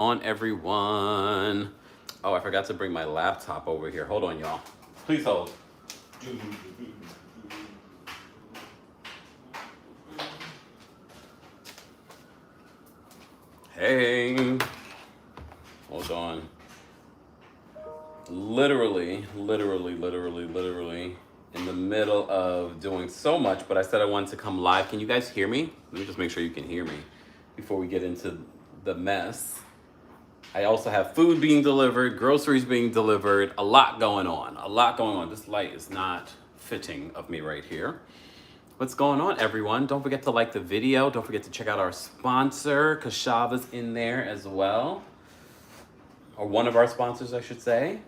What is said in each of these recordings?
On everyone. Oh, I forgot to bring my laptop over here. Hold on, y'all. Please hold. Hey. Hold on. Literally in the middle of doing so much, but I said I wanted to come live. Can you guys hear me? Let me just make sure you can hear me before we get into the mess. I also have food being delivered, groceries being delivered, a lot going on. This light is not fitting of me right here. What's going on, everyone? Don't forget to like the video. Don't forget to check out our sponsor. Kashava's in there as well. Or one of our sponsors, I should say.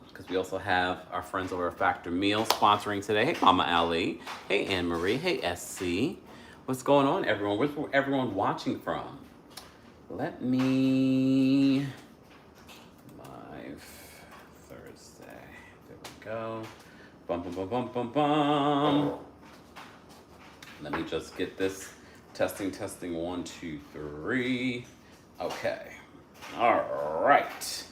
Because we also have our friends over at Factor Meal sponsoring today. Hey, Mama Ali. Hey, Anne Marie. Hey, SC. What's going on, everyone? Where's everyone watching from? Let me... Live Thursday. There we go. Bum, bum, bum, bum, bum, bum. Let me just get this. Testing, 1, 2, 3. Okay. All right.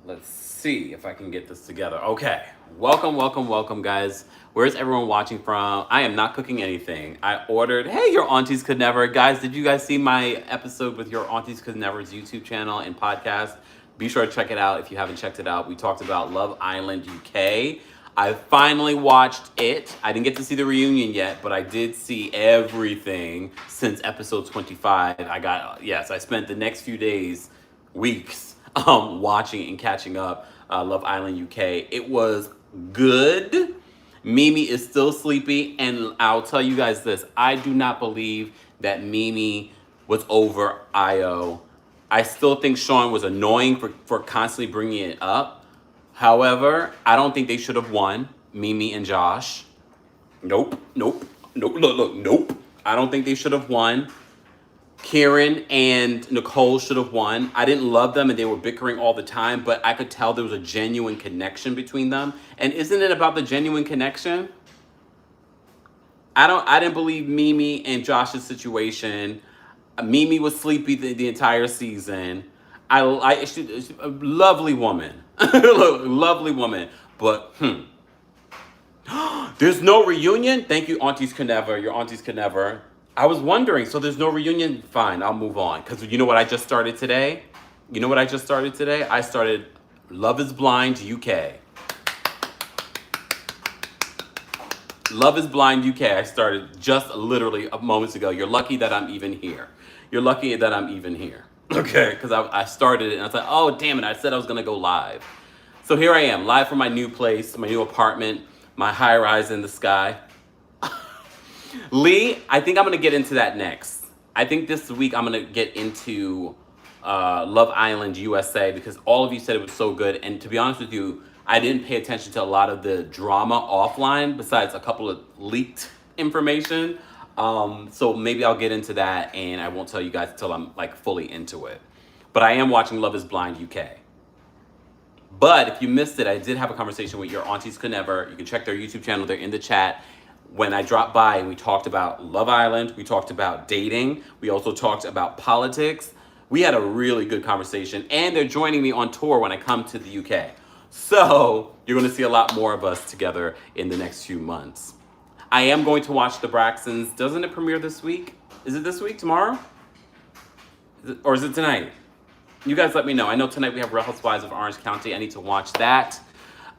Let's see if I can get this together. Okay. Welcome, guys. Where's everyone watching from? I am not cooking anything. I ordered, hey, Your Aunties Could Never. Guys, did you guys see my episode with Your Aunties Could Never's YouTube channel and podcast? Be sure to check it out if you haven't checked it out. We talked about Love Island UK. I finally watched it. I didn't get to see the reunion yet, but I did see everything since episode 25. I spent the next few days, weeks, watching and catching up Love Island UK. It was good. Mimi is still sleepy, and I'll tell you guys this. I do not believe that Mimi was over Io. I still think Sean was annoying for constantly bringing it up. However, I don't think they should have won, Mimi and Josh. Nope. Look, nope. I don't think they should have won. Karen and Nicole should have won. I didn't love them and they were bickering all the time, but I could tell there was a genuine connection between them. And isn't it about the genuine connection? I didn't believe Mimi and Josh's situation. Mimi was sleepy the entire season. She's a lovely woman. Lovely woman. But there's no reunion? Thank you, Aunties Could Never. Your Aunties Could Never. I was wondering, so there's no reunion? Fine, I'll move on. Because you know what I just started today? I started Love is Blind UK. Love is Blind UK. I started just literally moments ago. You're lucky that I'm even here. Okay, because I started it and I was like, oh, damn it. I said I was going to go live. So here I am, live from my new place, my new apartment, my high rise in the sky. Lee, I think I'm going to get into that next. I think this week I'm going to get into Love Island USA because all of you said it was so good. And to be honest with you, I didn't pay attention to a lot of the drama offline besides a couple of leaked information. So maybe I'll get into that and I won't tell you guys until I'm like fully into it. But I am watching Love is Blind UK. But if you missed it, I did have a conversation with Your Aunties Could Never. You can check their YouTube channel. They're in the chat. When I dropped by and we talked about Love Island, we talked about dating. We also talked about politics. We had a really good conversation and they're joining me on tour when I come to the UK. So you're going to see a lot more of us together in the next few months. I am going to watch The Braxtons. Doesn't it premiere this week? Is it this week, tomorrow? Or is it tonight? You guys let me know. I know tonight we have Real Housewives of Orange County. I need to watch that.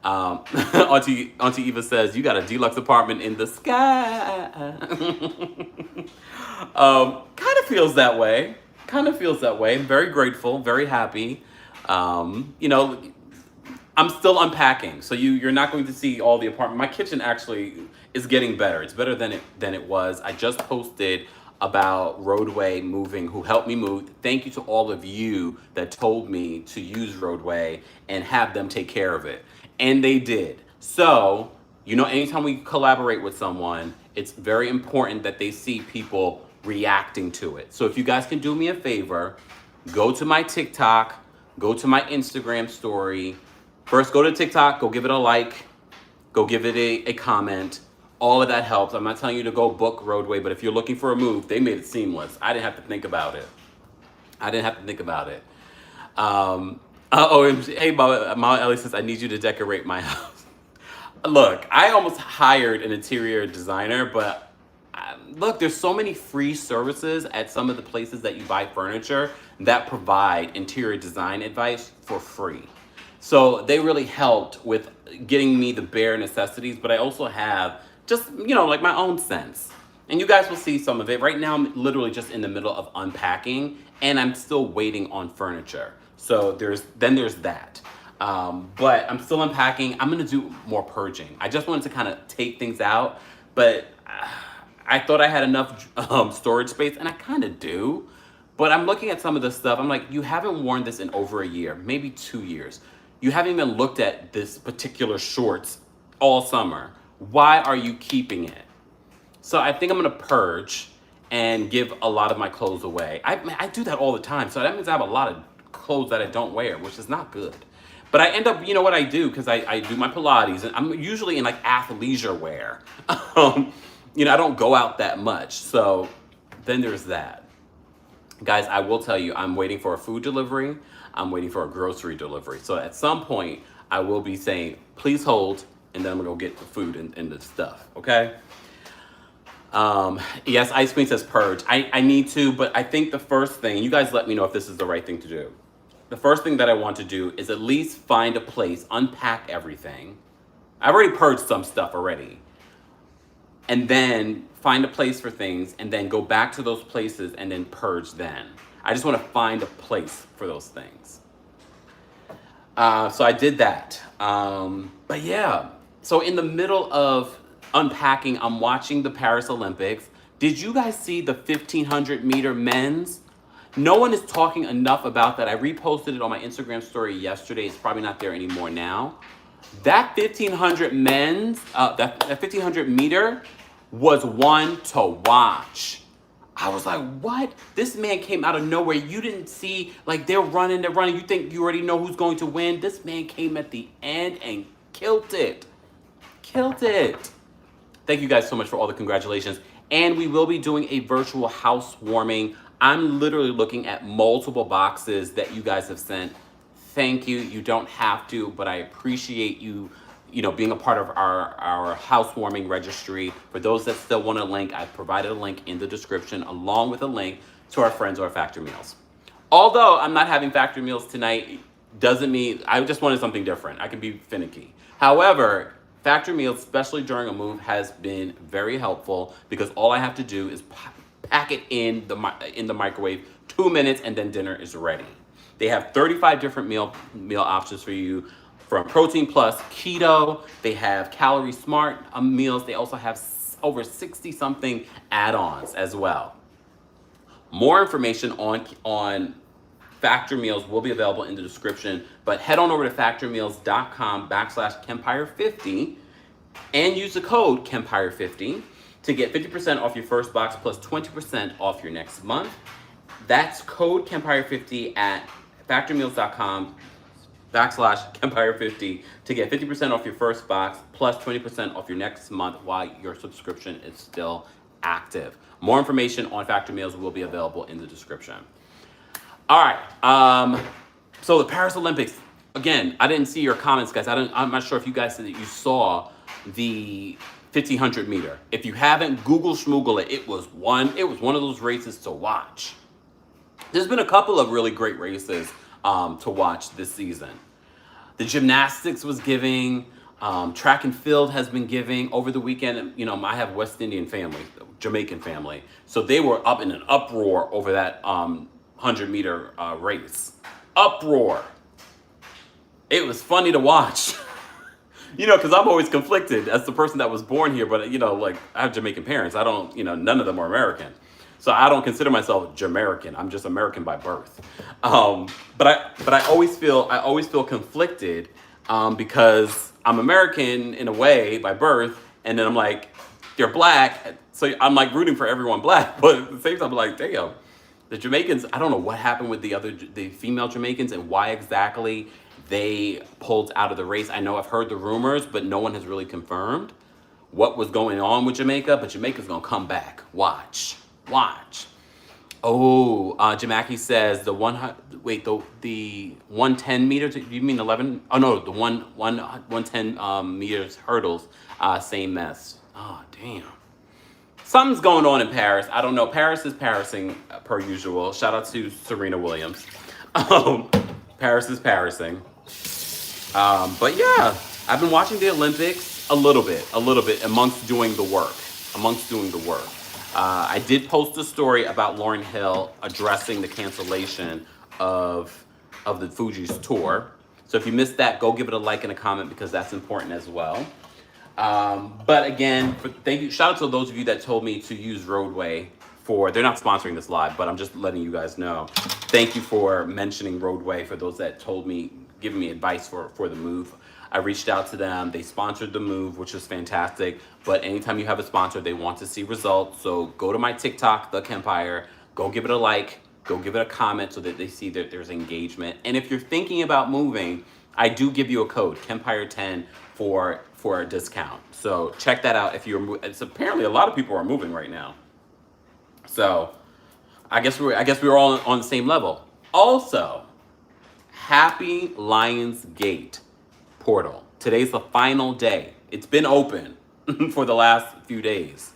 Auntie Eva says, you got a deluxe apartment in the sky. Kind of feels that way. I'm very grateful, very happy. I'm still unpacking, so you're not going to see all the apartment. My kitchen actually is getting better. It's better than it was. I just posted about Roadway moving, who helped me move. Thank you to all of you that told me to use Roadway and have them take care of it. And they did. So, anytime we collaborate with someone, it's very important that they see people reacting to it. So if you guys can do me a favor, go to my TikTok, go to my Instagram story. First, go to TikTok, go give it a like, go give it a comment. All of that helps. I'm not telling you to go book Roadway, but if you're looking for a move, they made it seamless. I didn't have to think about it. I didn't have to think about it. OMG. Hey, Mama Ellie says, I need you to decorate my house. Look, I almost hired an interior designer, but look, there's so many free services at some of the places that you buy furniture that provide interior design advice for free. So they really helped with getting me the bare necessities, but I also have just, like my own sense. And you guys will see some of it. Right now, I'm literally just in the middle of unpacking, and I'm still waiting on furniture. So there's that. But I'm still unpacking. I'm gonna do more purging. I just wanted to kind of take things out, but I thought I had enough storage space, and I kind of do. But I'm looking at some of this stuff. I'm like, you haven't worn this in over a year, maybe 2 years. You haven't even looked at this particular shorts all summer. Why are you keeping it? So I think I'm gonna purge and give a lot of my clothes away. I do that all the time. So that means I have a lot of clothes that I don't wear, which is not good. But I end up, what I do, because I do my Pilates, and I'm usually in like athleisure wear. I don't go out that much. So then there's that. Guys, I will tell you, I'm waiting for a food delivery. I'm waiting for a grocery delivery. So at some point, I will be saying, please hold, and then I'm gonna go get the food and the stuff, okay? Yes, Ice Queen says purge. I need to, but I think the first thing, you guys let me know if this is the right thing to do. The first thing that I want to do is at least find a place, unpack everything. I've already purged some stuff already. And then find a place for things, and then go back to those places and then purge then. I just want to find a place for those things. So I did that. But yeah, so in the middle of unpacking, I'm watching the Paris Olympics. Did you guys see the 1500 meter men's? No one is talking enough about that. I reposted it on my Instagram story yesterday. It's probably not there anymore now. That 1500 men's, that 1500 meter was one to watch. I was like, what? This man came out of nowhere. You didn't see, like, they're running. You think you already know who's going to win. This man came at the end and killed it. Killed it. Thank you guys so much for all the congratulations. And we will be doing a virtual housewarming. I'm literally looking at multiple boxes that you guys have sent. Thank you. You don't have to, but I appreciate you, being a part of our housewarming registry. For those that still want a link, I've provided a link in the description along with a link to our friends or factory meals. Although I'm not having factory meals tonight, doesn't mean I just wanted something different. I can be finicky. However, factory meals, especially during a move, has been very helpful because all I have to do is pack it in the microwave, 2 minutes, and then dinner is ready. They have 35 different meal options for you, from protein plus, keto. They have calorie smart meals. They also have over 60 something add-ons as well. More information on factory meals will be available in the description, but head on over to factorymeals.com/Kempire50 and use the code Kempire50 to get 50% off your first box plus 20% off your next month. That's code Kempire50 at factorymeals.com/Kempire50 to get 50% off your first box plus 20% off your next month while your subscription is still active. More information on factory meals will be available in the description. All right, so the Paris Olympics, again, I didn't see your comments, guys. I'm not sure if you guys said that you saw the 1500 meter. If you haven't, Google schmoogle it. It was one of those races to watch. There's been a couple of really great races to watch this season. The gymnastics was giving, track and field has been giving. Over the weekend, I have West Indian family, Jamaican family. So they were up in an uproar over that 100 meter race. Uproar. It was funny to watch. Because I'm always conflicted as the person that was born here, but I have Jamaican parents. I don't, none of them are American. So I don't consider myself Jamaican. I'm just American by birth. But I always feel conflicted because I'm American in a way by birth, and then I'm like, they're black, so I'm like rooting for everyone black, but at the same time I'm like, damn, the Jamaicans, I don't know what happened with the female Jamaicans and why exactly they pulled out of the race. I know I've heard the rumors, but no one has really confirmed what was going on with Jamaica, but Jamaica's gonna come back. Watch. Oh, Jamaki says the 100. Wait, the 110 meters. Do you mean 11? Oh no, the 110 meters hurdles. Same mess. Oh damn. Something's going on in Paris. I don't know. Paris is Parising per usual. Shout out to Serena Williams. Um, Paris is Parising. But yeah, I've been watching the Olympics a little bit amongst doing the work. I did post a story about Lauryn Hill addressing the cancellation of the Fuji's tour. So if you missed that, go give it a like and a comment because that's important as well. But again, thank you. Shout out to those of you that told me to use Roadway for. They're not sponsoring this live, but I'm just letting you guys know. Thank you for mentioning Roadway for those that told me, giving me advice for the move. I reached out to them. They sponsored the move, which was fantastic. But anytime you have a sponsor, they want to see results. So go to my TikTok, TheKempire. Go give it a like. Go give it a comment so that they see that there's engagement. And if you're thinking about moving, I do give you a code, Kempire10, for a discount. So check that out if you're. It's apparently a lot of people are moving right now. So I guess we're all on the same level. Also, happy Lionsgate portal. Today's the final day. It's been open for the last few days.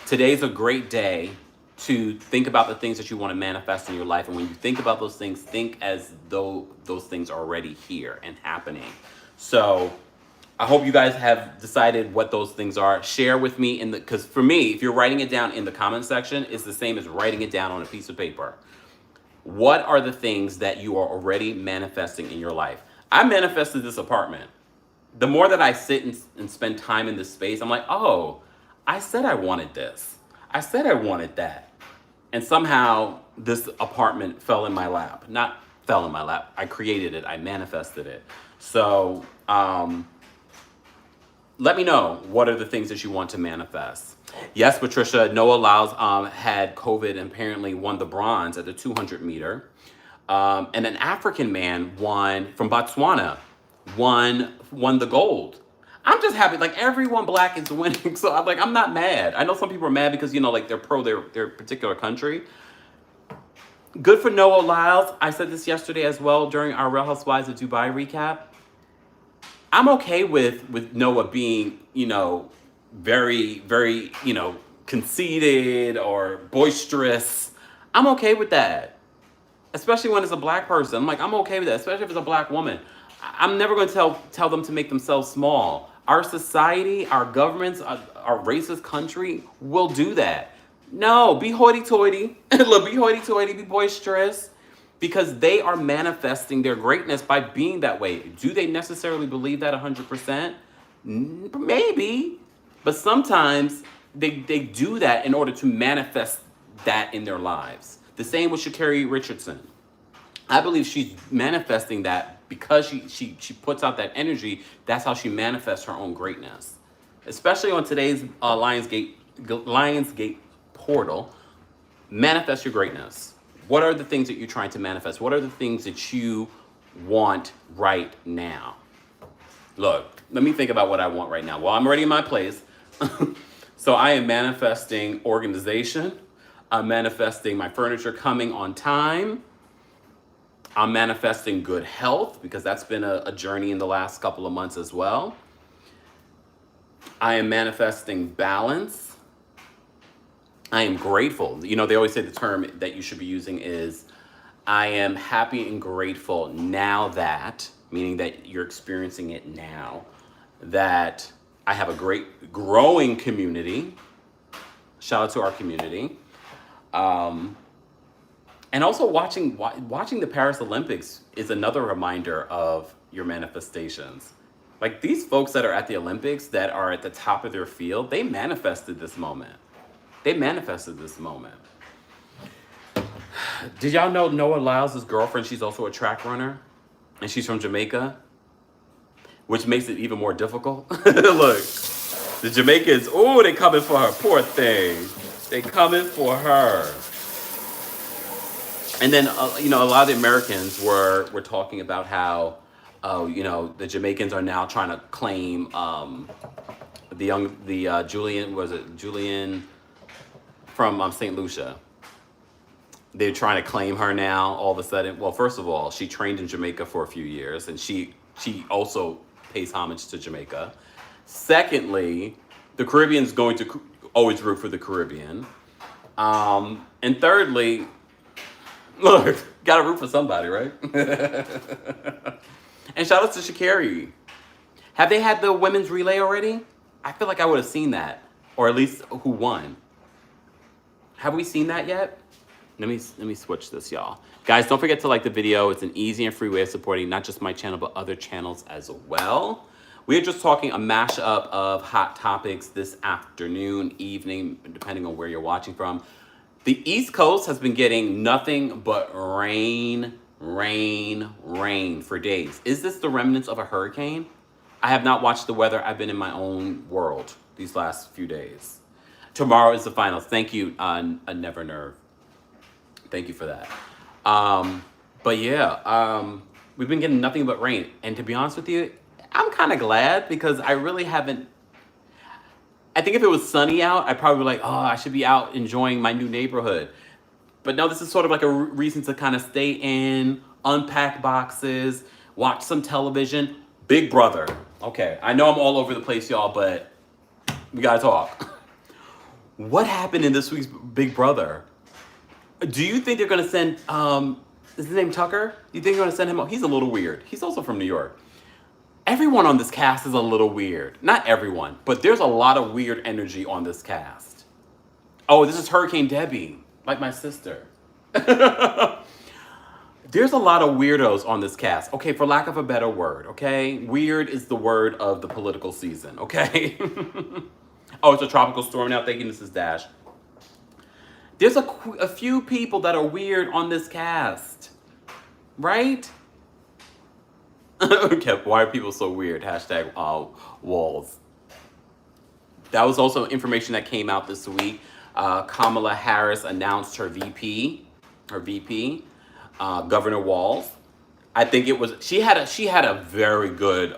Today's a great day to think about the things that you want to manifest in your life. And when you think about those things, think as though those things are already here and happening. So I hope you guys have decided what those things are. Share with me because for me, if you're writing it down in the comment section, it's the same as writing it down on a piece of paper. What are the things that you are already manifesting in your life? I manifested this apartment. The more that I sit and spend time in this space, I'm like, oh, I said I wanted this. I said I wanted that. And somehow this apartment fell in my lap. Not fell in my lap. I created it. I manifested it. So let me know what are the things that you want to manifest. Yes, Patricia, Noah Lyles had COVID and apparently won the bronze at the 200 meter. And an African man from Botswana won the gold. I'm just happy, like everyone black is winning. So I'm not mad. I know some people are mad because, like they're pro their particular country. Good for Noah Lyles. I said this yesterday as well during our Real Housewives of Dubai recap. I'm okay with Noah being, very, very, conceited or boisterous. I'm okay with that. Especially when it's a black person. I'm okay with that, especially if it's a black woman. I'm never going to tell them to make themselves small. Our society, our governments, our racist country will do that. No, be hoity-toity. Look, be hoity-toity, be boisterous. Because they are manifesting their greatness by being that way. Do they necessarily believe that 100%? Maybe. But sometimes they do that in order to manifest that in their lives. The same with Sha'Carri Richardson. I believe she's manifesting that because she puts out that energy. That's how she manifests her own greatness. Especially on today's Lionsgate portal. Manifest your greatness. What are the things that you're trying to manifest? What are the things that you want right now? Look, let me think about what I want right now. Well, I'm already in my place. So I am manifesting organization. I'm manifesting my furniture coming on time. I'm manifesting good health because that's been a journey in the last couple of months as well. I am manifesting balance. I am grateful. They always say the term that you should be using is, I am happy and grateful now that, meaning that you're experiencing it now, that I have a great growing community. Shout out to our community. And also watching the Paris Olympics is another reminder of your manifestations. Like these folks that are at the Olympics that are at the top of their field, they manifested this moment. Did y'all know Noah Lyles' girlfriend, she's also a track runner, and she's from Jamaica, which makes it even more difficult. Look, the Jamaicans, they coming for her, poor thing. They coming for her. And then, a lot of the Americans were talking about how, the Jamaicans are now trying to claim Julian from St. Lucia. they're trying to claim her now all of a sudden. Well, first of all, she trained in Jamaica for a few years, and she also pays homage to Jamaica. Secondly, the Caribbean's going to always root for the Caribbean. And thirdly, look, gotta root for somebody, right? And shout out to Sha'Carri. Have they had the women's relay already? I feel like I would have seen that, or at least who won. Have we seen that yet? Let me switch this, y'all. Guys, don't forget to like the video. It's an easy and free way of supporting not just my channel, but other channels as well. We're just talking a mashup of hot topics this afternoon, evening, depending on where you're watching from. The East Coast has been getting nothing but rain, rain, rain for days. Is this the remnants of a hurricane? I have not watched the weather. I've been in my own world these last few days. Tomorrow is the finals. Thank you, a Never Nerve. Thank you for that. But yeah, we've been getting nothing but rain. And to be honest with you, I'm kind of glad because I really haven't. I think if it was sunny out, I'd probably be like, oh, I should be out enjoying my new neighborhood. But no, this is sort of like a reason to kind of stay in, unpack boxes, watch some television. Big Brother. Okay, I know I'm all over the place, y'all, but we gotta talk. What happened in this week's Big Brother? Do you think they're gonna send, is his name Tucker? Do you think they're gonna send him? He's a little weird. He's also from New York. Everyone on this cast is a little weird. Not everyone, but there's a lot of weird energy on this cast. Oh, this is Hurricane Debbie, like my sister. There's a lot of weirdos on this cast. Okay, for lack of a better word, okay? Weird is the word of the political season, okay? Oh, it's a tropical storm now. Thank you, Mrs. Dash. There's a few people that are weird on this cast, right? Okay, why are people so weird? Hashtag walls. That was also information that came out this week. Kamala Harris announced her VP, Governor Walz. I think it was she had a very good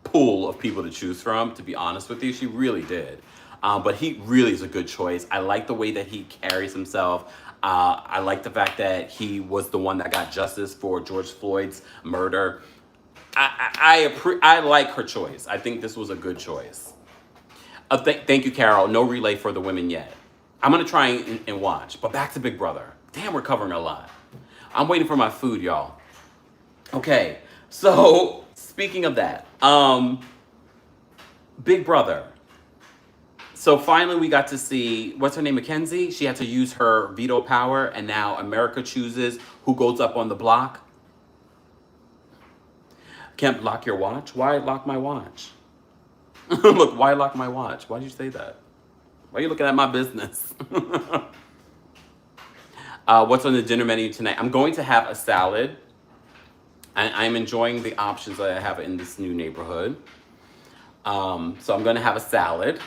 pool of people to choose from. To be honest with you, she really did. But he really is a good choice. I like the way that he carries himself. I like the fact that he was the one that got justice for George Floyd's murder. I like her choice. I think this was a good choice. Thank you, Carol. No relay for the women yet. I'm going to try and watch. But back to Big Brother. Damn, we're covering a lot. I'm waiting for my food, y'all. Okay, so speaking of that, Big Brother. So finally we got to see, what's her name, Mackenzie? She had to use her veto power, and now America chooses who goes up on the block. Can't lock your watch? Why lock my watch? Look, why lock my watch? Why did you say that? Why are you looking at my business? What's on the dinner menu tonight? I'm going to have a salad. I'm enjoying the options that I have in this new neighborhood. So I'm going to have a salad.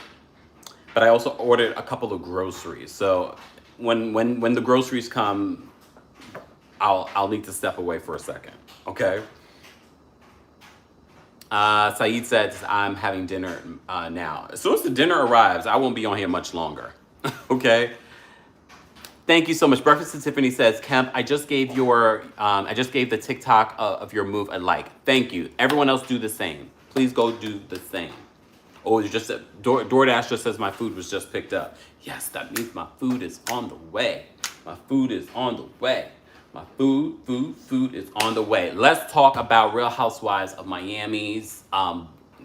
But I also ordered a couple of groceries. So when the groceries come, I'll need to step away for a second. Okay? Saeed says, I'm having dinner now. As soon as the dinner arrives, I won't be on here much longer. Okay? Thank you so much. Breakfast to Tiffany says, Kemp, I just gave the TikTok of your move a like. Thank you. Everyone else do the same. Please go do the same. Oh, it's just DoorDash just says my food was just picked up. Yes, that means my food is on the way. My food is on the way. My food is on the way. Let's talk about Real Housewives of Miami's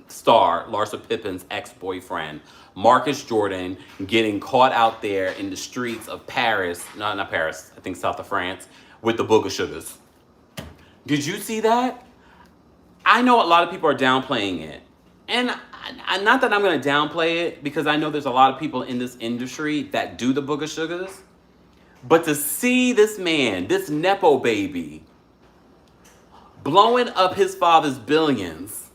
star, Larsa Pippen's ex-boyfriend, Marcus Jordan, getting caught out there in the streets of Paris, no, not Paris, I think south of France, with the booger sugars. Did you see that? I know a lot of people are downplaying it. And not that I'm going to downplay it, because I know there's a lot of people in this industry that do the booger sugars. But to see this man, this Nepo baby, blowing up his father's billions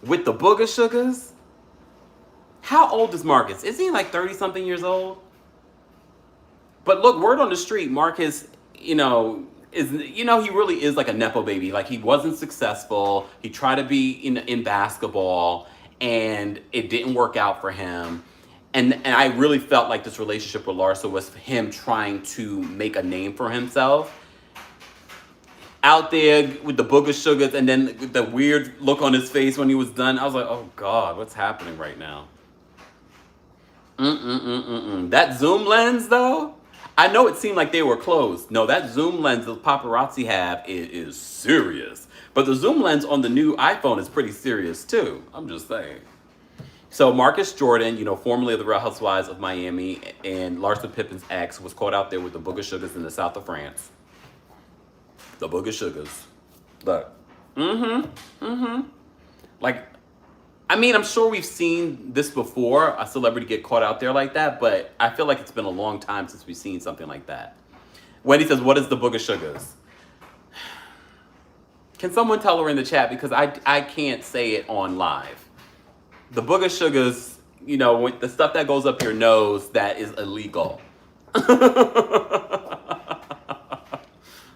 with the booger sugars. How old is Marcus? Is he like 30-something years old? But look, word on the street, Marcus, he really is like a Nepo baby. Like, he wasn't successful. He tried to be in basketball, and it didn't work out for him. And I really felt like this relationship with Larsa was him trying to make a name for himself out there with the booger sugars, and then the weird look on his face when he was done. I was like, oh God, what's happening right now? That zoom lens though, I know it seemed like they were closed. No, that zoom lens the paparazzi have is serious. But the zoom lens on the new iPhone is pretty serious too. I'm just saying. So Marcus Jordan, you know, formerly of the Real Housewives of Miami, and Larsa Pippen's ex, was caught out there with the booger sugars in the south of France. The booger sugars. Look. Like, I mean, I'm sure we've seen this before, a celebrity get caught out there like that, but I feel like it's been a long time since we've seen something like that. Wendy says, what is the booger sugars? Can someone tell her in the chat? Because I can't say it on live. The booger sugars, you know, with the stuff that goes up your nose that is illegal. The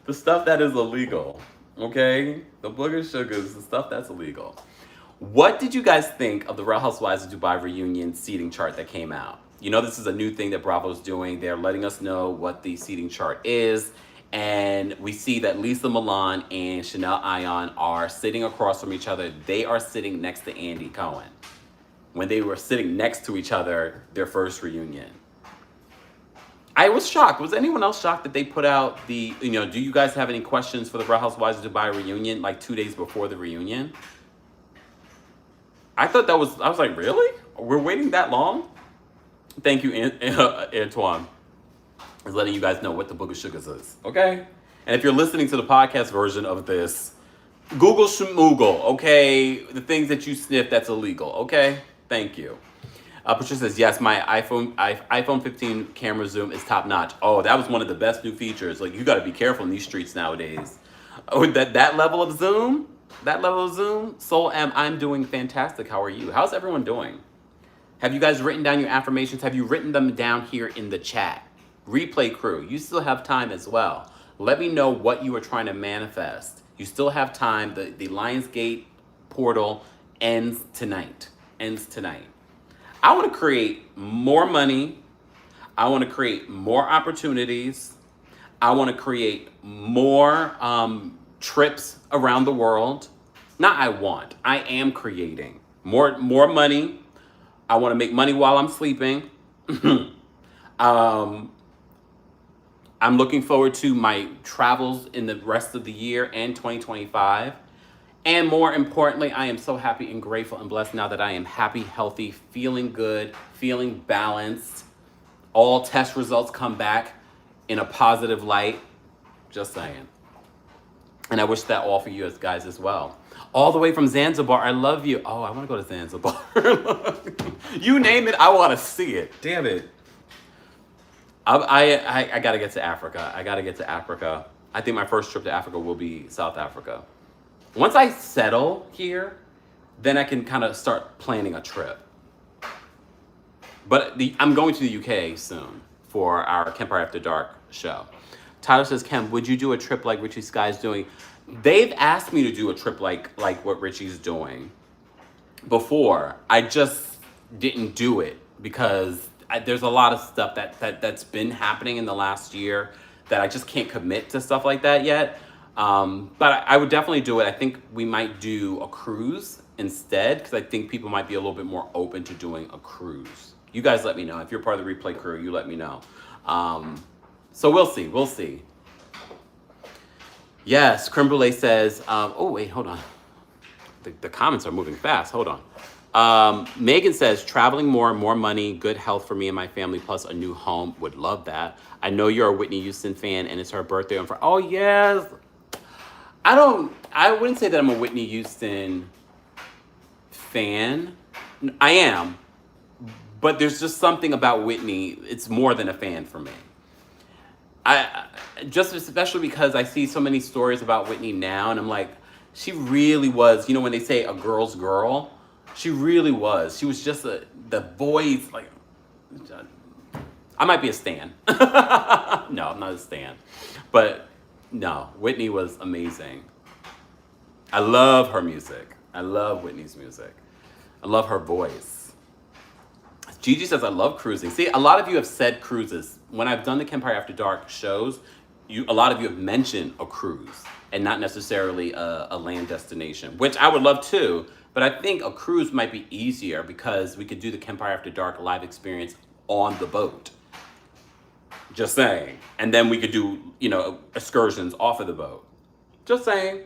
stuff that is illegal, okay? The booger sugars, the stuff that's illegal. What did you guys think of the Real Housewives of Dubai reunion seating chart that came out? You know, this is a new thing that Bravo's doing. They're letting us know what the seating chart is. And we see that Lisa Milan and Chanel Ayan are sitting across from each other. They are sitting next to Andy Cohen when they were sitting next to each other, their first reunion. I was shocked. Was anyone else shocked that they put out the, you know, do you guys have any questions for the Real Housewives of Dubai reunion like 2 days before the reunion? I thought that was, I was like, really? We're waiting that long? Thank you, Antoine. Is letting you guys know what the booger sugars is, okay? And if you're listening to the podcast version of this, Google Schmoogle, okay? The things that you sniff that's illegal, okay? Thank you. Patricia says, yes, my iPhone 15 camera zoom is top notch. Oh, that was one of the best new features. Like, you got to be careful in these streets nowadays. Oh, that level of zoom? That level of zoom? Soul M, I'm doing fantastic. How are you? How's everyone doing? Have you guys written down your affirmations? Have you written them down here in the chat? Replay crew, you still have time as well. Let me know what you are trying to manifest. You still have time. The Lionsgate portal ends tonight. I want to create more money. I want to create more opportunities. I want to create more trips around the world. Not I want. I am creating more money. I want to make money while I'm sleeping. I'm looking forward to my travels in the rest of the year and 2025. And more importantly, I am so happy and grateful and blessed now that I am happy, healthy, feeling good, feeling balanced. All test results come back in a positive light. Just saying. And I wish that all for you guys as well. All the way from Zanzibar, I love you. Oh, I want to go to Zanzibar. You name it, I want to see it. Damn it. I got to get to Africa. I think my first trip to Africa will be South Africa. Once I settle here, then I can kind of start planning a trip. But I'm going to the UK soon for our Kempire After Dark show. Tyler says, Kim, would you do a trip like Richie Sky's doing? They've asked me to do a trip like what Richie's doing before. I just didn't do it because there's a lot of stuff that's been happening in the last year that I just can't commit to stuff like that yet. But I would definitely do it. I think we might do a cruise instead because I think people might be a little bit more open to doing a cruise. You guys let me know. If you're part of the replay crew, you let me know. So we'll see. Yes, Creme Brulee says, oh wait, hold on. The comments are moving fast, hold on. Megan says, traveling more money, good health for me and my family, plus a new home. Would love that. I know you're a Whitney Houston fan and it's her birthday on Friday. Oh yes. I wouldn't say that I'm a Whitney Houston fan. I am, but there's just something about Whitney. It's more than a fan for me. Just especially because I see so many stories about Whitney now and I'm like, she really was, you know, when they say a girl's girl, she really was. She was just the voice, like, I might be a stan. No, I'm not a stan. But no, Whitney was amazing. I love her music. I love Whitney's music. I love her voice. Gigi says, I love cruising. See, a lot of you have said cruises. When I've done the Kempire After Dark shows, a lot of you have mentioned a cruise and not necessarily a land destination, which I would love too. But I think a cruise might be easier because we could do the Kempire After Dark live experience on the boat. Just saying. And then we could do, excursions off of the boat. Just saying.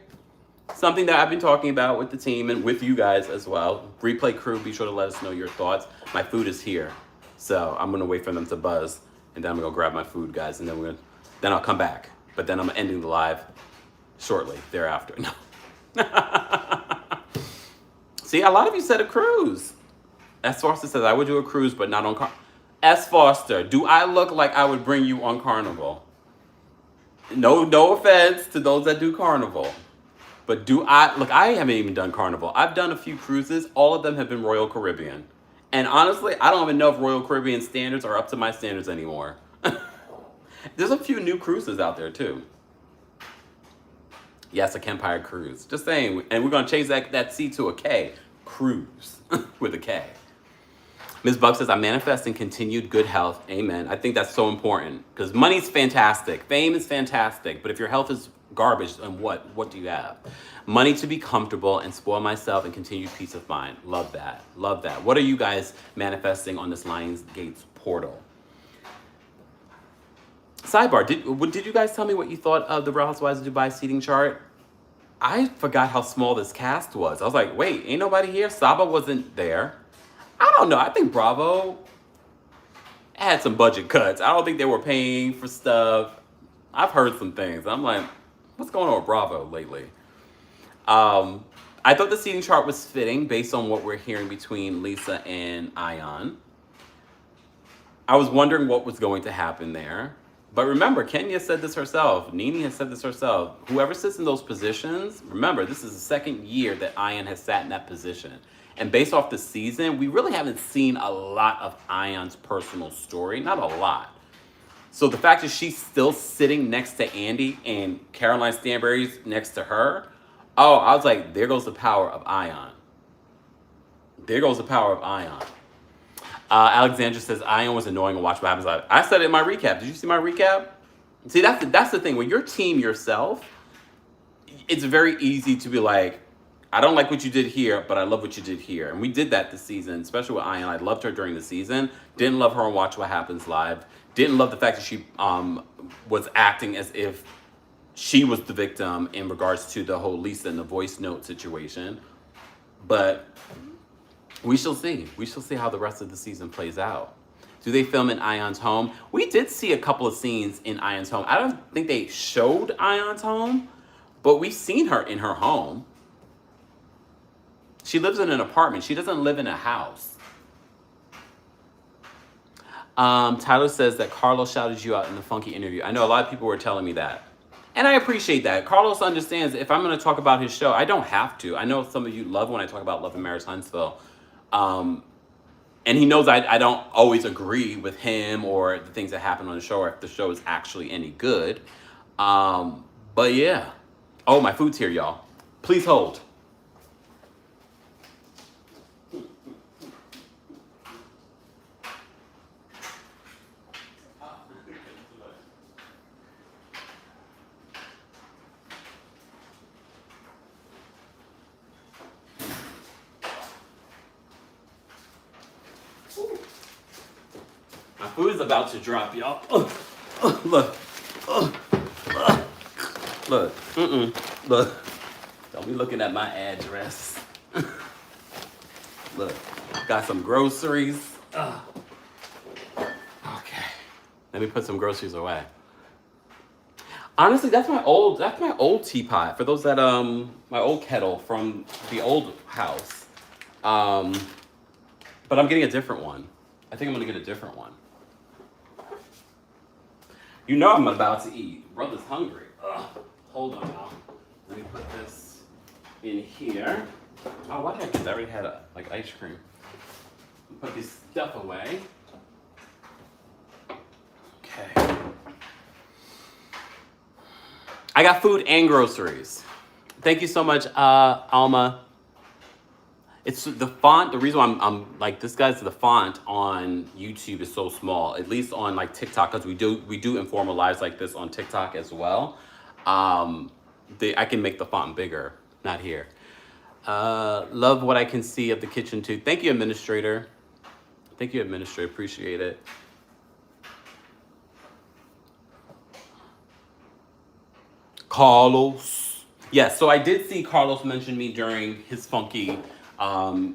Something that I've been talking about with the team and with you guys as well. Replay crew, be sure to let us know your thoughts. My food is here. So I'm gonna wait for them to buzz and then I'm gonna go grab my food, guys, and then I'll come back. But then I'm ending the live shortly thereafter. No. See, a lot of you said a cruise. S. Foster says, I would do a cruise, but not on Carnival. S. Foster, do I look like I would bring you on Carnival? No offense to those that do Carnival. But I haven't even done Carnival. I've done a few cruises. All of them have been Royal Caribbean. And honestly, I don't even know if Royal Caribbean standards are up to my standards anymore. There's a few new cruises out there too. Yes, a Kempire cruise. Just saying. And we're going to change that C to a K. Cruise with a K. Ms. Buck says, I'm manifesting continued good health. Amen. I think that's so important because money's fantastic. Fame is fantastic. But if your health is garbage, then what do you have? Money to be comfortable and spoil myself and continued peace of mind. Love that. Love that. What are you guys manifesting on this Lionsgate's portal? Sidebar, did you guys tell me what you thought of the Real Housewives of Dubai seating chart? I forgot how small this cast was. I was like, wait, ain't nobody here? Saba wasn't there. I don't know. I think Bravo had some budget cuts. I don't think they were paying for stuff. I've heard some things. I'm like, what's going on with Bravo lately? I thought the seating chart was fitting based on what we're hearing between Lisa and Ayan. I was wondering what was going to happen there. But remember, Kenya said this herself. Nene has said this herself. Whoever sits in those positions, remember, this is the second year that Ayan has sat in that position. And based off the season, we really haven't seen a lot of Ayan's personal story. Not a lot. So the fact that she's still sitting next to Andy and Caroline Stanbury's next to her, I was like, there goes the power of Ayan. There goes the power of Ayan. Alexandra says, Ayan was annoying to watch what happens live. I said it in my recap. Did you see my recap? See, that's the thing. When you're team yourself, it's very easy to be like, I don't like what you did here, but I love what you did here. And we did that this season, especially with Ayan. I loved her during the season. Didn't love her on Watch What Happens Live. Didn't love the fact that she was acting as if she was the victim in regards to the whole Lisa and the voice note situation. But we shall see. We shall see how the rest of the season plays out. Do they film in Ayan's home? We did see a couple of scenes in Ayan's home. I don't think they showed Ayan's home, but we've seen her in her home. She lives in an apartment. She doesn't live in a house. Tyler says that Carlos shouted you out in the funky interview. I know a lot of people were telling me that. And I appreciate that. Carlos understands if I'm going to talk about his show, I don't have to. I know some of you love when I talk about Love and Marriage Huntsville. And he knows I don't always agree with him or the things that happen on the show or if the show is actually any good. But yeah. Oh, my food's here, y'all. Please hold. My food is about to drop, y'all. Look. Look. Look. Don't be looking at my address. Look. Got some groceries. Okay. Let me put some groceries away. Honestly, that's my old teapot. For those that my old kettle from the old house. But I'm getting a different one. I think I'm gonna get a different one. You know I'm about to eat. Brother's hungry. Ugh. Hold on now. Let me put this in here. Oh, what the heck is that? I already had like ice cream. Put this stuff away. Okay. I got food and groceries. Thank you so much, Alma. It's the font. The reason why I'm like this, guys, the font on YouTube is so small. At least on like TikTok, because we do informal lives like this on TikTok as well. I can make the font bigger. Not here. Love what I can see of the kitchen too. Thank you, administrator. Thank you, administrator. Appreciate it. Carlos. Yes, so I did see Carlos mention me during his funky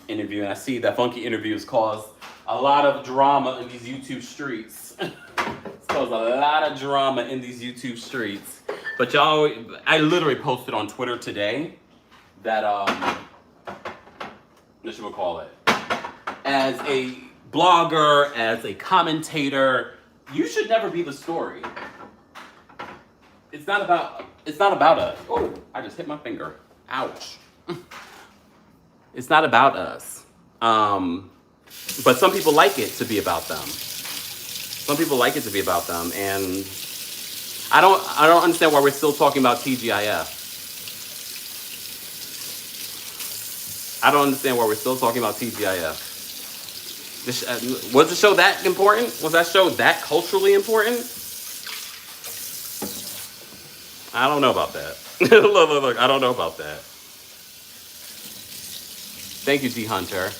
interview, and I see that funky interview has caused a lot of drama in these YouTube streets. It's caused a lot of drama in these YouTube streets. But y'all, I literally posted on Twitter today that what should we call it? As a blogger, as a commentator, you should never be the story. It's not about us. Oh, I just hit my finger. Ouch. It's not about us. But some people like it to be about them. Some people like it to be about them, and I don't understand why we're still talking about TGIF. I don't understand why we're still talking about TGIF. Was the show that important? Was that show that culturally important? I don't know about that. Look, I don't know about that. Thank you, D Hunter.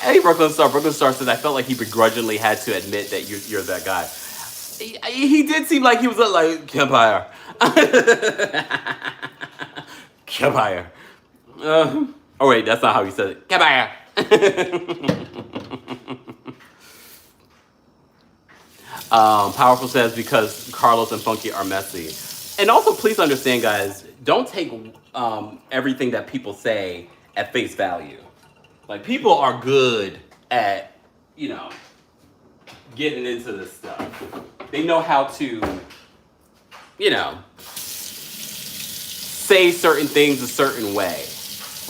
Hey, Brooklyn Star. Brooklyn Star says, I felt like he begrudgingly had to admit that you're that guy. He did seem like he was like, Kempire. Kempire. Oh, wait, that's not how he said it. Kempire. Powerful says, because Carlos and Funky are messy. And also, please understand, guys, don't take everything that people say at face value. Like, people are good at, getting into this stuff. They know how to, say certain things a certain way.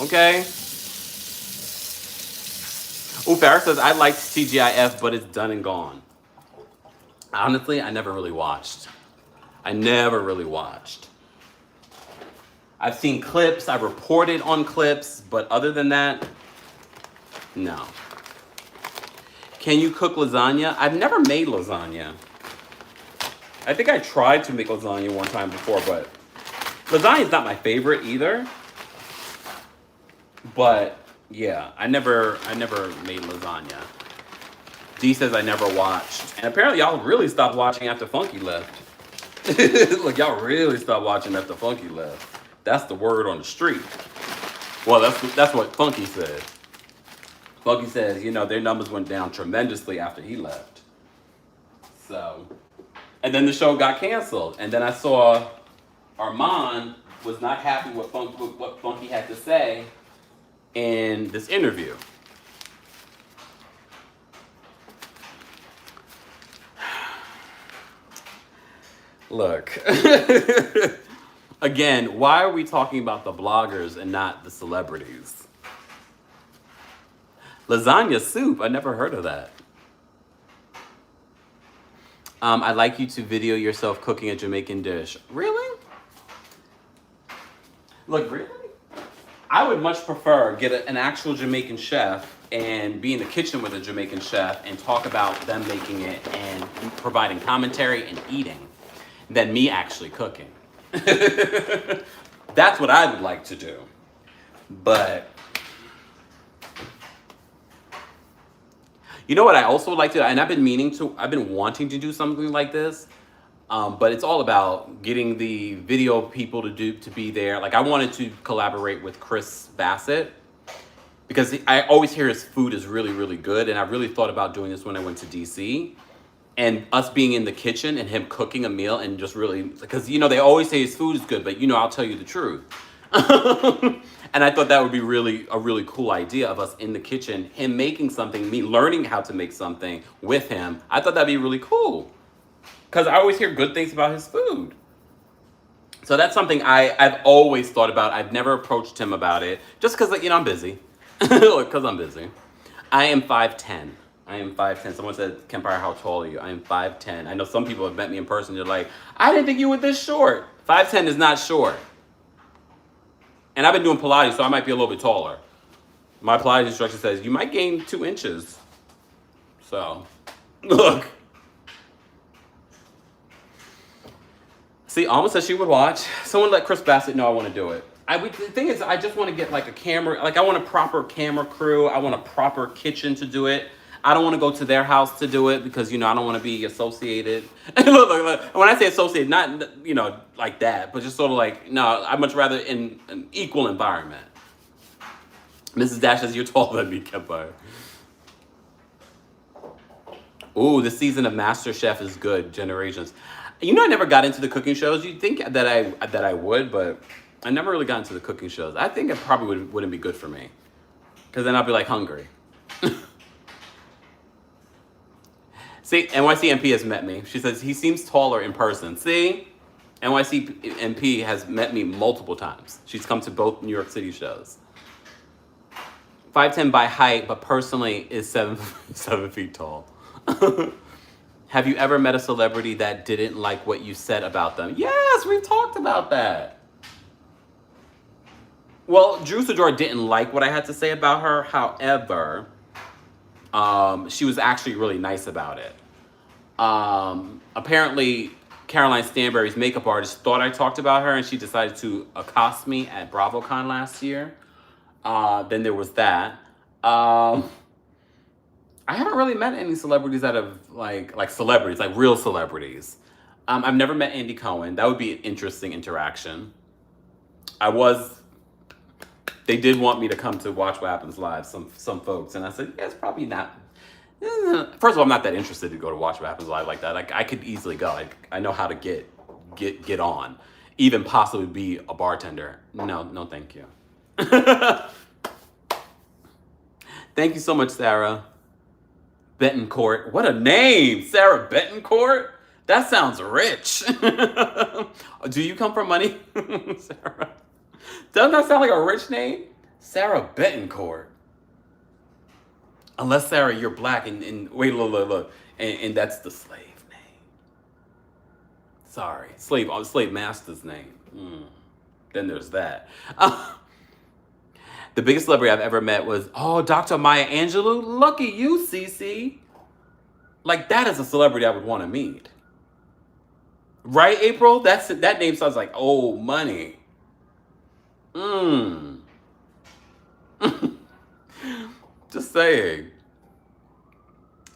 Okay? Oh, Farrah says, I liked TGIF, but it's done and gone. Honestly, I never really watched. I've seen clips, I've reported on clips, but other than that, no. Can you cook lasagna? I've never made lasagna. I think I tried to make lasagna one time before, but lasagna is not my favorite either. But yeah, I never made lasagna. D says I never watched. And apparently y'all really stopped watching after Funky left. Look, y'all really stopped watching after Funky left. That's the word on the street. Well, that's what Funky said. Funky says, their numbers went down tremendously after he left. So, and then the show got canceled. And then I saw Armand was not happy with what Funky had to say in this interview. Look, again, why are we talking about the bloggers and not the celebrities? Lasagna soup, I never heard of that. I'd like you to video yourself cooking a Jamaican dish. Really? Look, really? I would much prefer get an actual Jamaican chef and be in the kitchen with a Jamaican chef and talk about them making it and providing commentary and eating than me actually cooking. That's what I would like to do. But you know what I also would like to, and I've been wanting to do something like this, but it's all about getting the video people to be there. Like, I wanted to collaborate with Chris Bassett because I always hear his food is really, really good, and I really thought about doing this when I went to DC. And us being in the kitchen and him cooking a meal and just really, because, they always say his food is good, but, I'll tell you the truth. And I thought that would be a really cool idea of us in the kitchen, him making something, me learning how to make something with him. I thought that'd be really cool because I always hear good things about his food. So that's something I've always thought about. I've never approached him about it just because, I'm busy. Because I'm busy. I am 5'10". I am 5'10". Someone said, Kempire, how tall are you? I am 5'10". I know some people have met me in person. They're like, I didn't think you were this short. 5'10" is not short. And I've been doing Pilates, so I might be a little bit taller. My Pilates instructor says, you might gain 2 inches. So, look. See, Alma says she would watch. Someone let Chris Bassett know I want to do it. The thing is, I just want to get like a camera. Like I want a proper camera crew. I want a proper kitchen to do it. I don't want to go to their house to do it because, I don't want to be associated. look, when I say associated, not, like that, but just sort of like, no, I'd much rather in an equal environment. Mrs. Dash says, you're taller than me, Kempire. Ooh, this season of MasterChef is good, Generations. I never got into the cooking shows. You'd think that I would, but I never really got into the cooking shows. I think it probably wouldn't be good for me. Because then I'll be like hungry. See, NYCMP has met me. She says, he seems taller in person. See, NYCMP has met me multiple times. She's come to both New York City shows. 5'10" by height, but personally is 7 feet tall. Have you ever met a celebrity that didn't like what you said about them? Yes, we've talked about that. Well, Drew Sidor didn't like what I had to say about her. However, she was actually really nice about it. Apparently, Caroline Stanbury's makeup artist thought I talked about her, and she decided to accost me at BravoCon last year. Then there was that. I haven't really met any celebrities that have like celebrities, like real celebrities. I've never met Andy Cohen. That would be an interesting interaction. They did want me to come to Watch What Happens Live, some folks, and I said, yeah, it's probably not. First of all, I'm not that interested to go to Watch What Happens Live like that. I could easily go. I know how to get on, even possibly be a bartender. No, thank you. Thank you so much, Sarah. Betancourt. What a name! Sarah Betancourt? That sounds rich. Do you come from money? Sarah. Doesn't that sound like a rich name? Sarah Betancourt. Unless, Sarah, you're black and wait, look. And that's the slave name. Sorry. Slave master's name. Then there's that. The biggest celebrity I've ever met was, Dr. Maya Angelou. Lucky you, Cece. Like, that is a celebrity I would want to meet. Right, April? That name sounds like old money. Just saying.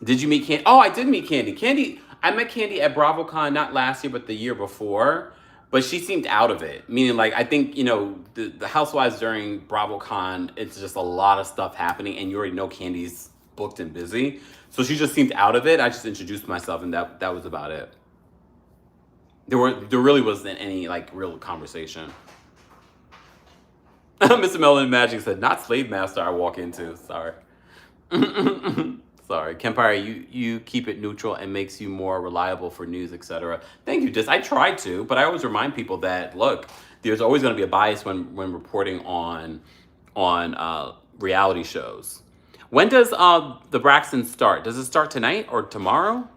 Did you meet Candy? Oh, I did meet Candy. I met Candy at BravoCon, not last year, but the year before. But she seemed out of it. Meaning, like, I think, the Housewives during BravoCon, it's just a lot of stuff happening, and you already know Candy's booked and busy. So she just seemed out of it. I just introduced myself, and that was about it. There really wasn't any, like, real conversation. Mr. Melon Magic said, not Slave Master I walk into. Sorry. Sorry. Kempire, you keep it neutral and makes you more reliable for news, etc. Thank you, Dis. I try to, but I always remind people that, look, there's always going to be a bias when reporting on reality shows. When does the Braxton start? Does it start tonight or tomorrow?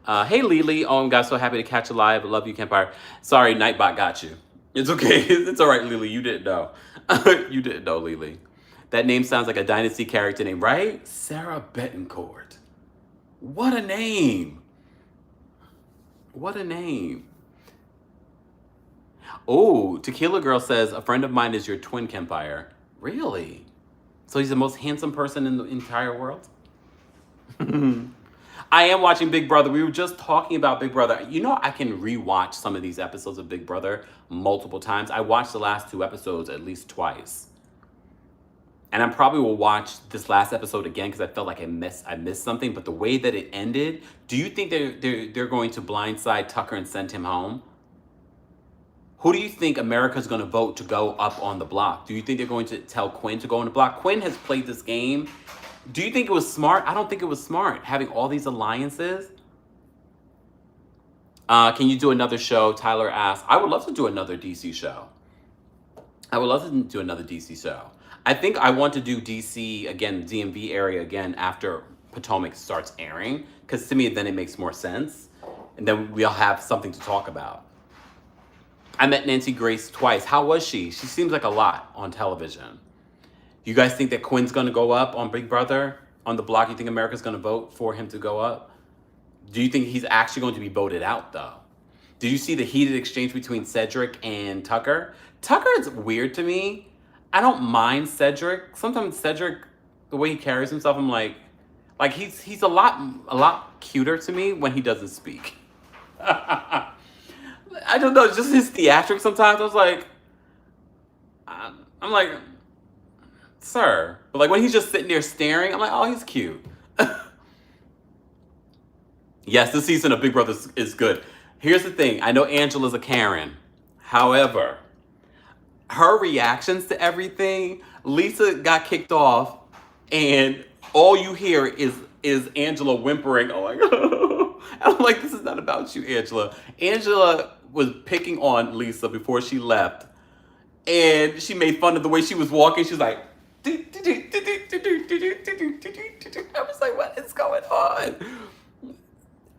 Hey, Lily. Oh, I'm so happy to catch you live. I love you, Kempire. Sorry, Nightbot got you. It's okay. It's all right, Lily. You didn't know. You didn't know, Lily. That name sounds like a Dynasty character name, right? Sarah Betancourt. What a name. What a name. Oh, Tequila Girl says, a friend of mine is your twin, Kempire. Really? So he's the most handsome person in the entire world? I am watching Big Brother. We were just talking about Big Brother. I can rewatch some of these episodes of Big Brother multiple times. I watched the last 2 episodes at least twice. And I probably will watch this last episode again because I felt like I missed something. But the way that it ended, do you think they're going to blindside Tucker and send him home? Who do you think America's going to vote to go up on the block? Do you think they're going to tell Quinn to go on the block? Quinn has played this game. Do you think it was smart? I don't think it was smart, having all these alliances. Can you do another show? Tyler asked. I would love to do another DC show. I think I want to do DC again, DMV area again after Potomac starts airing. Because to me, then it makes more sense. And then we'll have something to talk about. I met Nancy Grace twice. How was she? She seems like a lot on television. You guys think that Quinn's gonna go up on Big Brother on the block? You think America's gonna vote for him to go up? Do you think he's actually going to be voted out though? Did you see the heated exchange between Cedric and Tucker? Tucker is weird to me. I don't mind Cedric. Sometimes Cedric, the way he carries himself, I'm like he's a lot cuter to me when he doesn't speak. I don't know, it's just his theatrics sometimes. I was like, I'm like, sir. But like when he's just sitting there staring, I'm like, oh, he's cute. Yes, this season of Big Brother is good. Here's the thing. I know Angela's a Karen. However, her reactions to everything, Lisa got kicked off, and all you hear is Angela whimpering. Oh my God. I'm like, this is not about you, Angela. Angela was picking on Lisa before she left, and she made fun of the way she was walking. She was like, I was like, what is going on?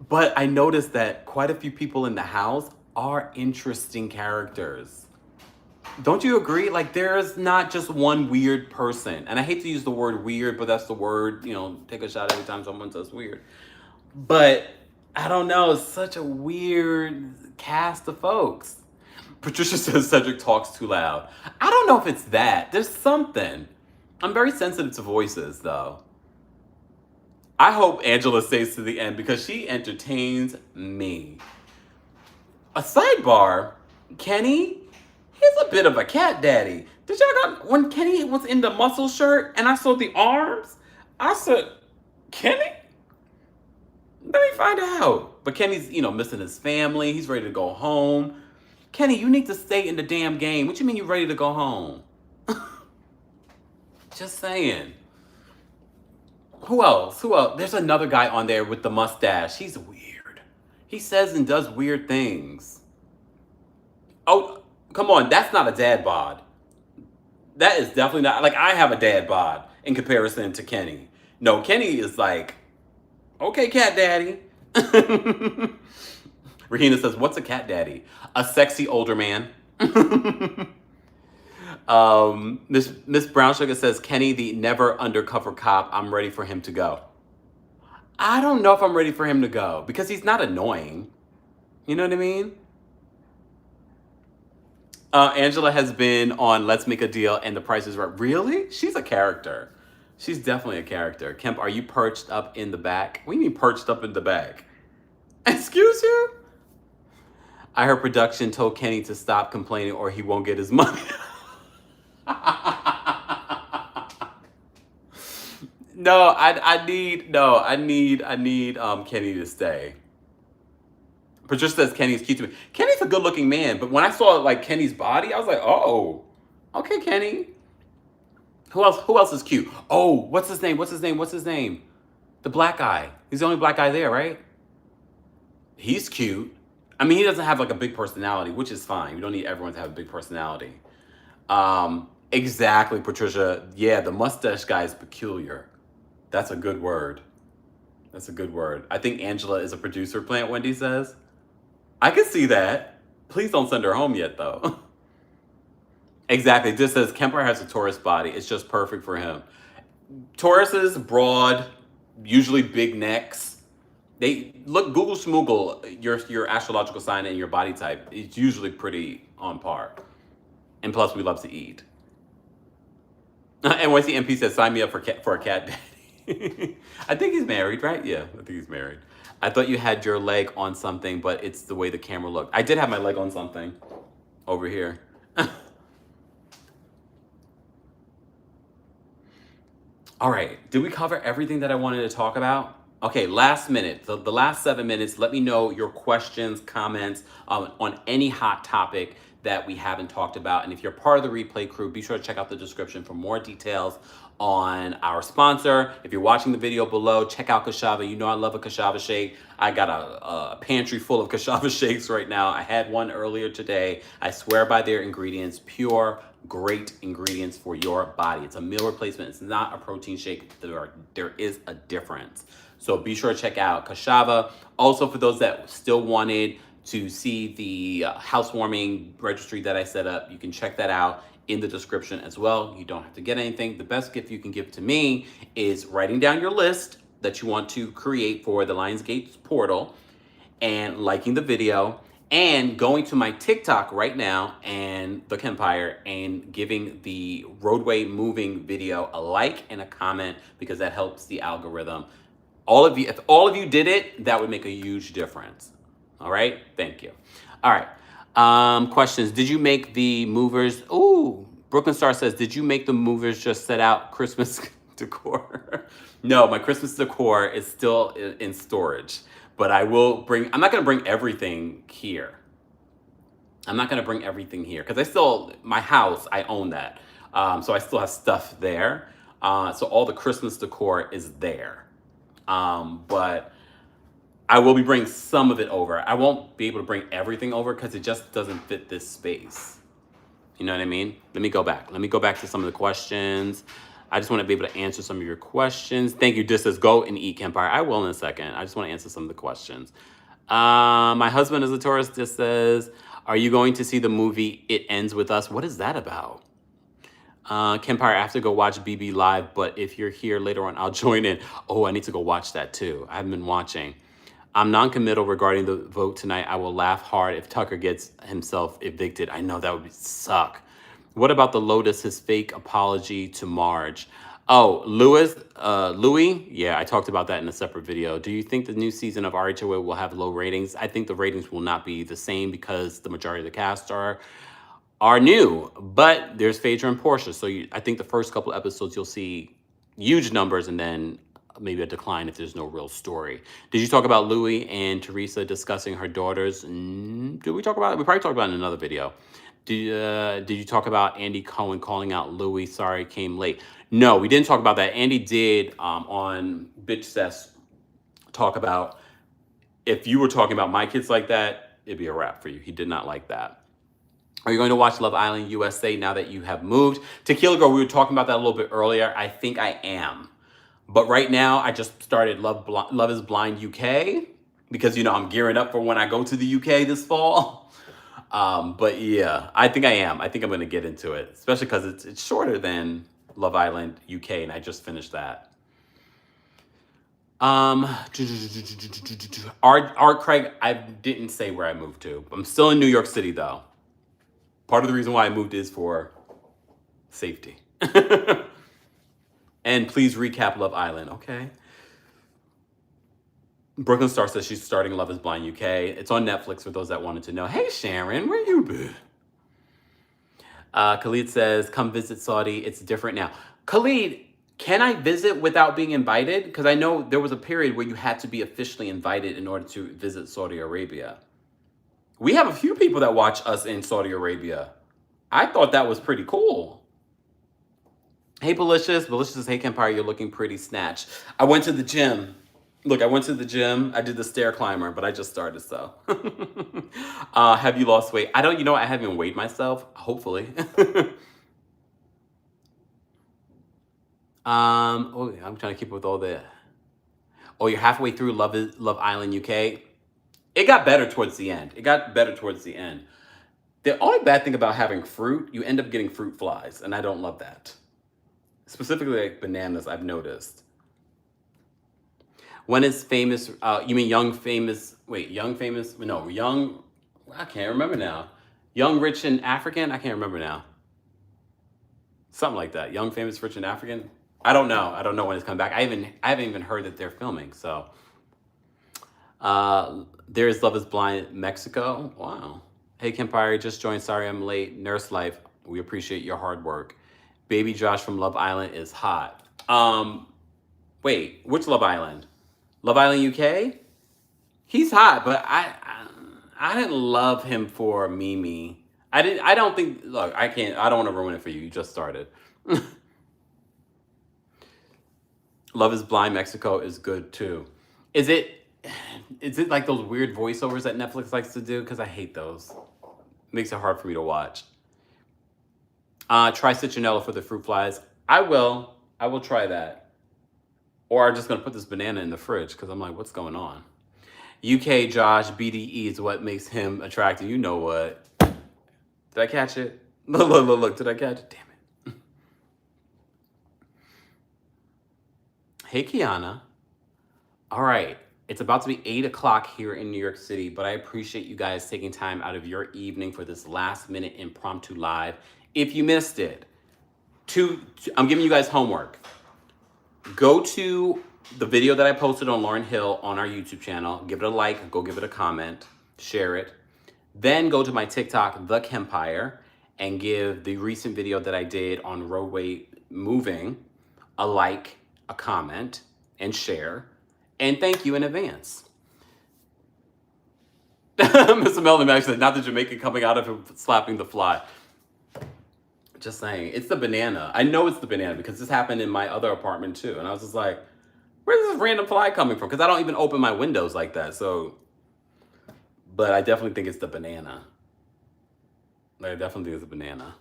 But I noticed that quite a few people in the house are interesting characters. Don't you agree? Like, there's not just one weird person. And I hate to use the word weird, but that's the word, take a shot every time someone says weird. But I don't know, it's such a weird cast of folks. Patricia says Cedric talks too loud. I don't know if it's that. There's something. I'm very sensitive to voices, though. I hope Angela stays to the end because she entertains me. A sidebar, Kenny, he's a bit of a cat daddy. Did y'all when Kenny was in the muscle shirt and I saw the arms, I said, Kenny? Let me find out. But Kenny's, missing his family. He's ready to go home. Kenny, you need to stay in the damn game. What you mean you ready to go home? Just saying. Who else? There's another guy on there with the mustache. He's weird. He says and does weird things. Oh, come on. That's not a dad bod. That is definitely not. Like, I have a dad bod in comparison to Kenny. No, Kenny is like, okay, cat daddy. Rahina says, what's a cat daddy? A sexy older man. Miss Brown Sugar says, Kenny, the never undercover cop, I'm ready for him to go. I don't know if I'm ready for him to go because he's not annoying. You know what I mean? Angela has been on Let's Make a Deal and The Price is Right. Really? She's a character. She's definitely a character. Kemp, are you perched up in the back? What do you mean perched up in the back? Excuse you? I heard production told Kenny to stop complaining or he won't get his money. No, I need Kenny to stay. Patricia says Kenny's cute to me. Kenny's a good looking man, but when I saw like Kenny's body, I was like, oh, okay, Kenny. Who else is cute? Oh, what's his name? The black guy. He's the only black guy there, right? He's cute. I mean, he doesn't have like a big personality, which is fine. We don't need everyone to have a big personality. Exactly, Patricia. Yeah, the mustache guy is peculiar. That's a good word. I think Angela is a producer, Plant Wendy says. I can see that. Please don't send her home yet, though. Exactly. This says Kempire has a Taurus body. It's just perfect for him. Tauruses, broad, usually big necks. They look, Google Schmoogle, your astrological sign and your body type. It's usually pretty on par. And plus, we love to eat. NYC MP says, sign me up for a cat daddy. I think he's married, right? Yeah, I think he's married. I thought you had your leg on something, but it's the way the camera looked. I did have my leg on something over here. All right, did we cover everything that I wanted to talk about? Okay, last minute, the last 7 minutes, let me know your questions, comments on any hot topic that we haven't talked about. And if you're part of the replay crew, be sure to check out the description for more details on our sponsor. If you're watching the video below, check out Kashava. You know I love a Kashava shake. I got a pantry full of Kashava shakes right now. I had one earlier today. I swear by their ingredients, pure, great ingredients for your body. It's a meal replacement. It's not a protein shake. There is a difference. So be sure to check out Kashava. Also, for those that still wanted to see the housewarming registry that I set up. You can check that out in the description as well. You don't have to get anything. The best gift you can give to me is writing down your list that you want to create for the Lionsgate portal and liking the video and going to my TikTok right now and the Kempire and giving the roadway moving video a like and a comment, because that helps the algorithm. All of you, if all of you did it, that would make a huge difference. All right, thank you. All right, questions. Did you make the movers? Ooh, Brooklyn Star says, did you make the movers just set out Christmas decor? No, my Christmas decor is still in storage, but I will bring, I'm not gonna bring everything here. I'm not gonna bring everything here because I still, my house, I own that. So I still have stuff there. So all the Christmas decor is there. But I will be bringing some of it over. I won't be able to bring everything over because it just doesn't fit this space. You know what I mean? Let me go back. Let me go back to some of the questions. I just want to be able to answer some of your questions. Thank you. Just says go and eat Kempire. I will in a second. I just want to answer some of the questions. My husband is a tourist. Just says, are you going to see the movie It Ends With Us? What is that about? Kempire, I have to go watch BB Live, but if you're here later on, I'll join in. Oh, I need to go watch that too. I haven't been watching. I'm non-committal regarding the vote tonight. I will laugh hard if Tucker gets himself evicted. I know that would suck. What about the Lotus, his fake apology to Marge? Oh, Louis? Yeah, I talked about that in a separate video. Do you think the new season of RHOA will have low ratings? I think the ratings will not be the same because the majority of the cast are new, but there's Phaedra and Portia. So I think the first couple episodes you'll see huge numbers and then maybe a decline if there's no real story. Did you talk about Louis and Teresa discussing her daughters? Did we talk about it? We probably talked about it in another video. Did you talk about Andy Cohen calling out Louis? Sorry, came late. No, we didn't talk about that. Andy did on Bitch Cess talk about, if you were talking about my kids like that, it'd be a wrap for you. He did not like that. Are you going to watch Love Island USA now that you have moved? Tequila Girl, we were talking about that a little bit earlier. I think I am. But right now, I just started Love is Blind UK because, you know, I'm gearing up for when I go to the UK this fall. But yeah, I think I am. I think I'm going to get into it, especially because it's shorter than Love Island UK, and I just finished that. Art Craig, I didn't say where I moved to. I'm still in New York City, though. Part of the reason why I moved is for safety. And please recap Love Island, okay? Brooklyn Star says she's starting Love is Blind UK. It's on Netflix for those that wanted to know. Hey, Sharon, where you been? Khalid says, come visit Saudi. It's different now. Khalid, can I visit without being invited? Because I know there was a period where you had to be officially invited in order to visit Saudi Arabia. We have a few people that watch us in Saudi Arabia. I thought that was pretty cool. Hey, Belicious. Belicious says, hey, Kempire, you're looking pretty snatched. I went to the gym. Look, I went to the gym. I did the stair climber, but I just started, so. Have you lost weight? I don't, you know, I haven't weighed myself, hopefully. Oh, I'm trying to keep up with all the. Oh, you're halfway through Love Island UK. It got better towards the end. The only bad thing about having fruit, you end up getting fruit flies, and I don't love that. Specifically like bananas, I've noticed. When is famous, you mean young famous, young, I can't remember now. Young, rich, and African? I can't remember now. Something like that. Young, famous, rich, and African? I don't know. I don't know when it's coming back. I haven't even heard that they're filming, so. There's Love is Blind Mexico. Wow. Hey, Kempire, just joined. Sorry I'm late. Nurse Life, we appreciate your hard work. Baby Josh from Love Island is hot. Wait, which Love Island? Love Island UK? He's hot, but I didn't love him for Mimi. I don't think, look, I don't want to ruin it for you. You just started. Love is Blind Mexico is good too. Is it like those weird voiceovers that Netflix likes to do? Because I hate those. Makes it hard for me to watch. Try citronella for the fruit flies. I will try that. Or I'm just going to put this banana in the fridge because I'm like, what's going on? UK Josh, BDE is what makes him attractive. You know what? Did I catch it? Look. Did I catch it? Damn it. Hey, Kiana. All right. It's about to be 8 o'clock here in New York City, but I appreciate you guys taking time out of your evening for this last minute impromptu live. If you missed it, I'm giving you guys homework. Go to the video that I posted on Lauryn Hill on our YouTube channel. Give it a like, go give it a comment, share it. Then go to my TikTok, TheKempire, and give the recent video that I did on roadway moving a like, a comment, and share. And thank you in advance. Mr. Melvin actually said, not the Jamaican coming out of him slapping the fly. Just saying, it's the banana. I know it's the banana because this happened in my other apartment too. And I was just like, where's this random fly coming from? Because I don't even open my windows like that. So, but I definitely think it's the banana. I definitely think it's the banana.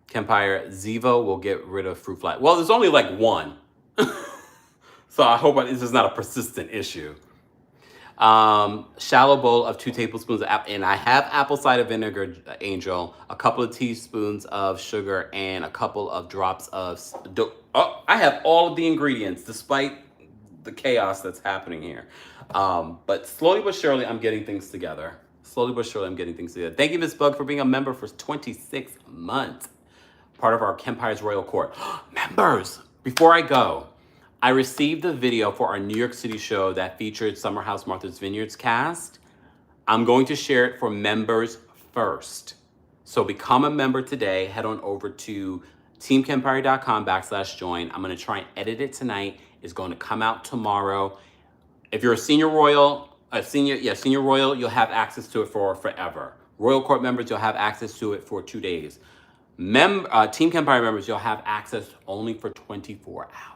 Kempire, Zevo will get rid of fruit fly. Well, there's only like one. So I hope this is not a persistent issue. Shallow bowl of 2 tablespoons of apple, and I have apple cider vinegar, Angel, a couple of teaspoons of sugar, and a couple of drops of, I have all of the ingredients despite the chaos that's happening here. But slowly but surely, I'm getting things together. Thank you, Miss Bug, for being a member for 26 months. Part of our Kempire's Royal Court. Members, before I go, I received the video for our New York City show that featured Summer House Martha's Vineyards cast. I'm going to share it for members first. So become a member today. Head on over to teamkempire.com/join. I'm going to try and edit it tonight. It's going to come out tomorrow. If you're a senior royal, you'll have access to it for forever. Royal Court members, you'll have access to it for 2 days. Team Kempire members, you'll have access only for 24 hours.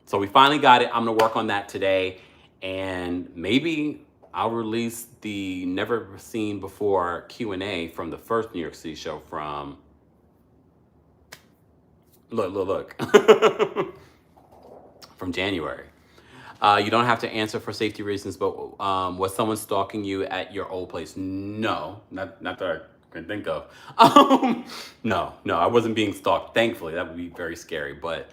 So we finally got it. I'm gonna work on that today, and maybe I'll release the never seen before Q&A from the first New York City show from, look, from January. You don't have to answer for safety reasons, but was someone stalking you at your old place? No, not that I can think of. No, I wasn't being stalked. Thankfully, that would be very scary, but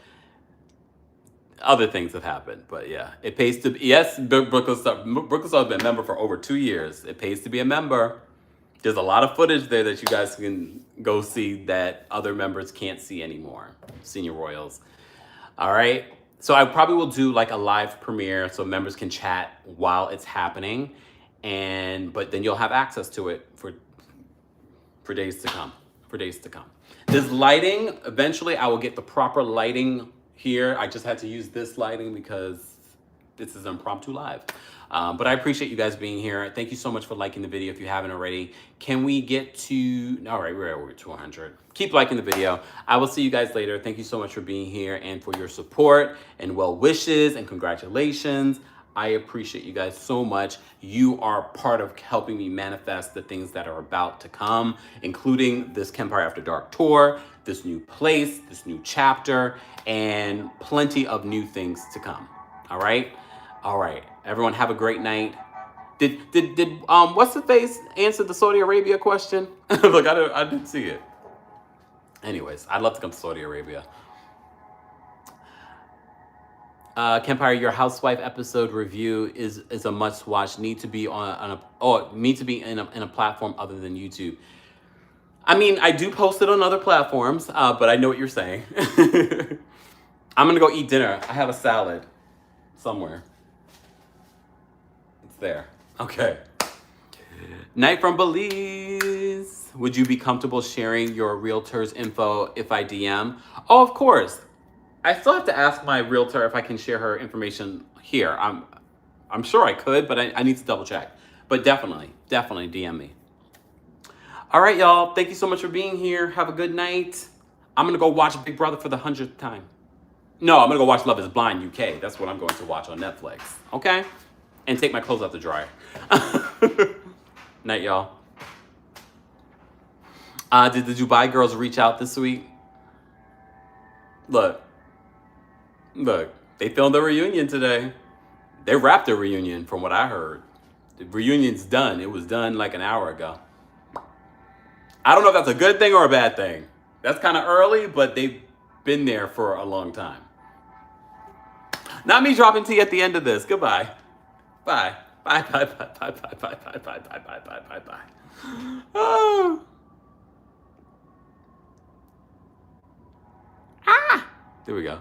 other things have happened. But yeah, it pays to be, yes, Brooklyn Star has been a member for over 2 years. It pays to be a member. There's a lot of footage there that you guys can go see that other members can't see anymore, senior royals. All right. So I probably will do like a live premiere so members can chat while it's happening. But then you'll have access to it for days to come. This lighting, eventually I will get the proper lighting here. I just had to use this lighting because this is impromptu live. But I appreciate you guys being here. Thank you so much for liking the video if you haven't already. Can we get to, all right, we're at over 200. Keep liking the video. I will see you guys later. Thank you so much for being here and for your support and well wishes and congratulations. I appreciate you guys so much. You are part of helping me manifest the things that are about to come, including this Kempire After Dark tour, this new place, this new chapter, and plenty of new things to come. All right? All right. Everyone have a great night. Did what's the face answer the Saudi Arabia question? Look, I didn't see it. Anyways, I'd love to come to Saudi Arabia. Kempire, your housewife episode review is a must watch. Need to be in a platform other than YouTube. I mean, I do post it on other platforms, but I know what you're saying. I'm gonna go eat dinner. I have a salad somewhere. It's there. Okay. Night from Belize. Would you be comfortable sharing your realtor's info if I DM? Oh, of course. I still have to ask my realtor if I can share her information here. I'm sure I could, but I need to double check. But definitely DM me. All right, y'all. Thank you so much for being here. Have a good night. I'm going to go watch Big Brother for the 100th time. No, I'm going to go watch Love is Blind UK. That's what I'm going to watch on Netflix. Okay? And take my clothes out the dryer. Night, y'all. Did the Dubai girls reach out this week? Look, they filmed a reunion today. They wrapped the reunion from what I heard. The reunion's done. It was done like an hour ago. I don't know if that's a good thing or a bad thing. That's kind of early, but they've been there for a long time. Not me dropping tea at the end of this. Goodbye. Bye. Bye, bye, bye, bye, bye, bye, bye, bye, bye, bye, bye, bye, bye. Oh. Ah! There we go.